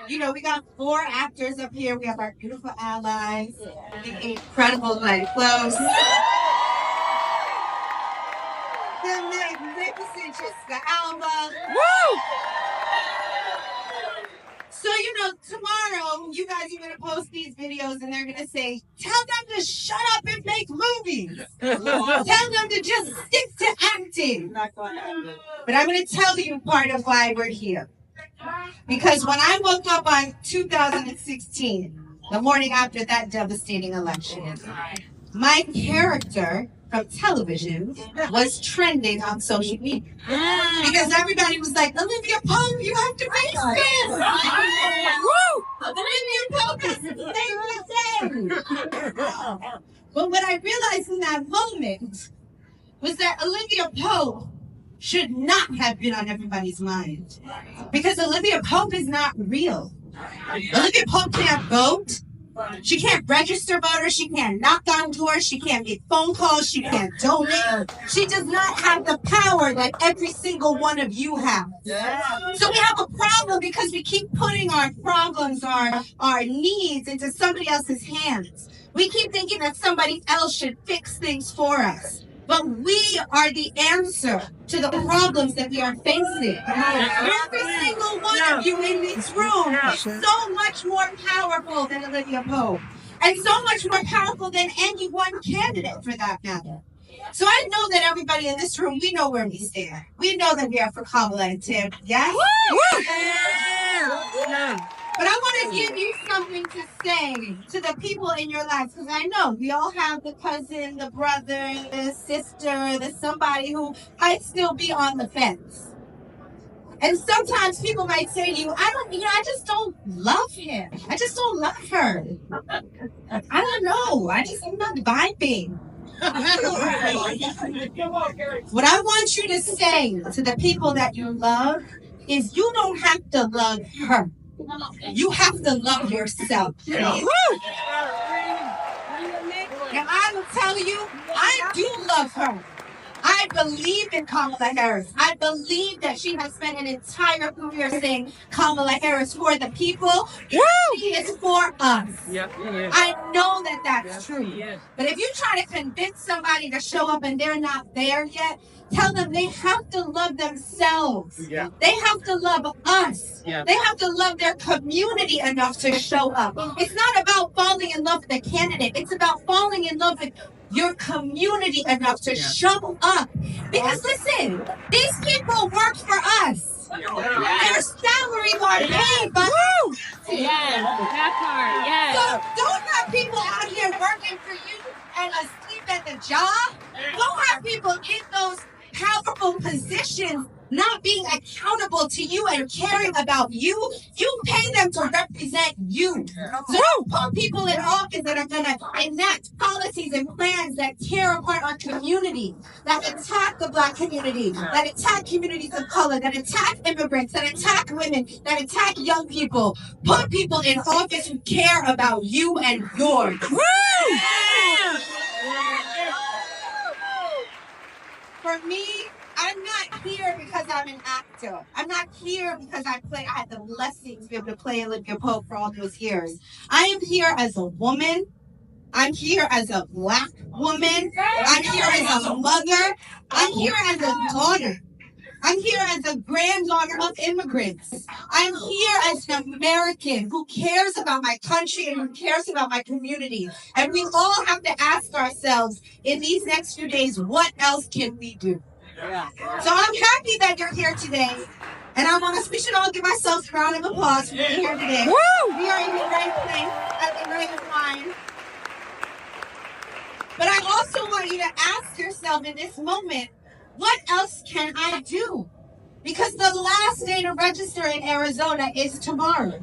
You know, we got 4 actors up here. We have our beautiful allies, the incredible Glenn Close, the magnificent Jessica Alba. Woo! So, you know, tomorrow you guys are going to post these videos and they're going to say, tell them to shut up and make movies. Tell them to just stick to acting. But I'm going to tell you part of why we're here. Because when I woke up on 2016, the morning after that devastating election, my character from television was trending on social media. Because everybody was like, Olivia Pope, you have to face this. Woo! Olivia Pope is the same. But what I realized in that moment was that Olivia Pope should not have been on everybody's mind. Because Olivia Pope is not real. Olivia Pope can't vote. She can't register voters. She can't knock on doors. She can't make phone calls. She can't donate. She does not have the power that every single one of you have. So we have a problem because we keep putting our problems, our needs into somebody else's hands. We keep thinking that somebody else should fix things for us. But we are the answer to the problems that we are facing. Every single one of you in this room is so much more powerful than Olivia Pope. And so much more powerful than any one candidate, for that matter. So I know that everybody in this room, we know where we stand. We know that we are for Kamala and Tim. Yes? But I want to give you something to say to the people in your lives, because I know we all have the cousin, the brother, the sister, the somebody who might still be on the fence. And sometimes people might say to you, I just don't love him. I just don't love her. I don't know. I'm not vibing. What I want you to say to the people that you love is you don't have to love her. You have to love yourself. And I will tell you, I do love her. I believe in Kamala Harris. I believe that she has spent an entire career saying Kamala Harris for the people. She is for us. I know that that's true. But if you try to convince somebody to show up and they're not there yet, tell them they have to love themselves. They have to love us. They have to love their community enough to show up. It's not about falling in love with a candidate. It's about falling in love with your community enough to show up. Because listen, these people work for us. Their salaries are paid by us. So don't have people out here working for you and asleep at the job. Don't have people in those powerful positions not being accountable to you and caring about you. You pay them to represent you. So don't put people in office that are going to enact policies and plans that tear apart our community, that attack the Black community, that attack communities of color, that attack immigrants, that attack women, that attack young people. Put people in office who care about you and yours. For me, I'm not here because I'm an actor. I'm not here because I had the blessings to be able to play Olivia Pope for all those years. I am here as a woman. I'm here as a Black woman. I'm here as a mother. I'm here as a daughter. I'm here as a granddaughter of immigrants. I'm here as an American who cares about my country and who cares about my community. And we all have to ask ourselves in these next few days, what else can we do? So I'm happy that you're here today. And we should all give ourselves a round of applause for being here today. We are in the right place at the right time. But I also want you to ask yourself in this moment, what else can I do? Because the last day to register in Arizona is tomorrow.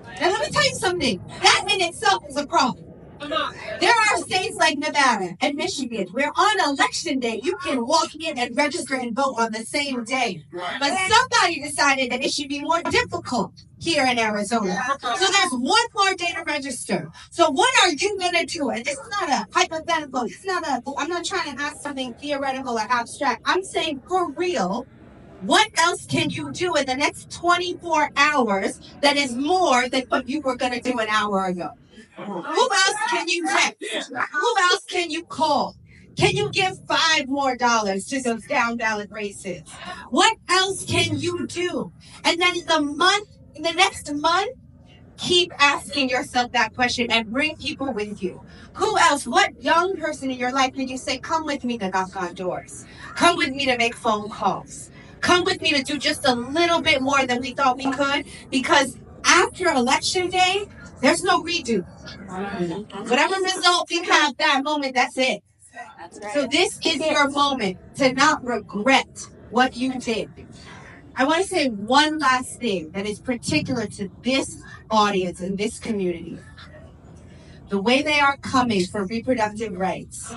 And let me tell you something. That in itself is a problem. There are states like Nevada and Michigan where on election day you can walk in and register and vote on the same day. But somebody decided that it should be more difficult here in Arizona. So there's one more day to register. So what are you going to do? And this is not a hypothetical. I'm not trying to ask something theoretical or abstract. I'm saying for real, What else can you do in the next 24 hours that is more than what you were going to do an hour ago? Who else can you text? Who else can you call? Can you give $5 more to those down ballot races? What else can you do? And then in the next month, keep asking yourself that question and bring people with you. Who else? What young person in your life can you say, come with me to knock on doors? Come with me to make phone calls. Come with me to do just a little bit more than we thought we could, because after election day, there's no redo. Whatever result you have that moment, that's it. So this is your moment to not regret what you did. I want to say one last thing that is particular to this audience and this community. The way they are coming for reproductive rights,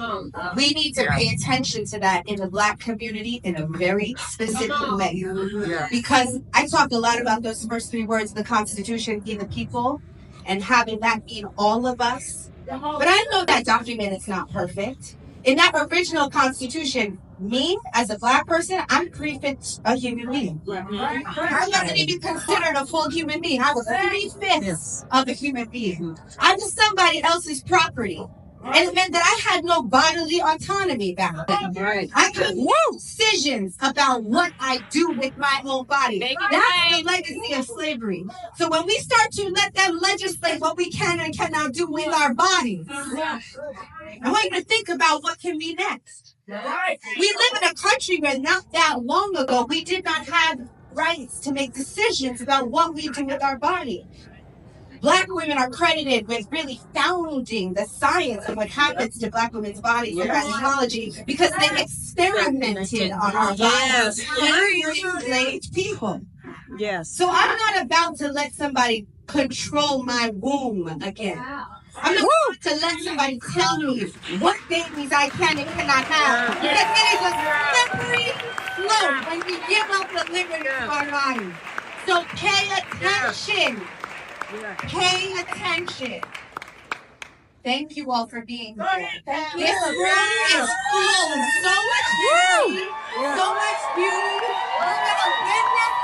we need to pay attention to that in the Black community in a very specific way. Because I talked a lot about those first 3 words of the Constitution, being the people, and having that mean all of us. But I know that document is not perfect. In that original Constitution, me, as a Black person, I'm 3/5 a human being. I wasn't even considered a full human being. I was 3/5 of a human being. I'm just somebody else's property. And it meant that I had no bodily autonomy back then. I could make decisions about what I do with my own body. That's the legacy of slavery. So when we start to let them legislate what we can and cannot do with our bodies, I want you to think about what can be next. We live in a country where not that long ago, we did not have rights to make decisions about what we do with our body. Black women are credited with really founding the science of what happens to Black women's bodies and gynecology, because they experimented on our bodies through enslaved people. So I'm not about to let somebody control my womb again. I'm not about to let somebody tell me what babies I can and cannot have. Because it is a slippery slope when we give up the liberty of our lives. So pay attention. Pay attention. Thank you all for being here. This room is full of so much beauty, so much beauty. We're going to win this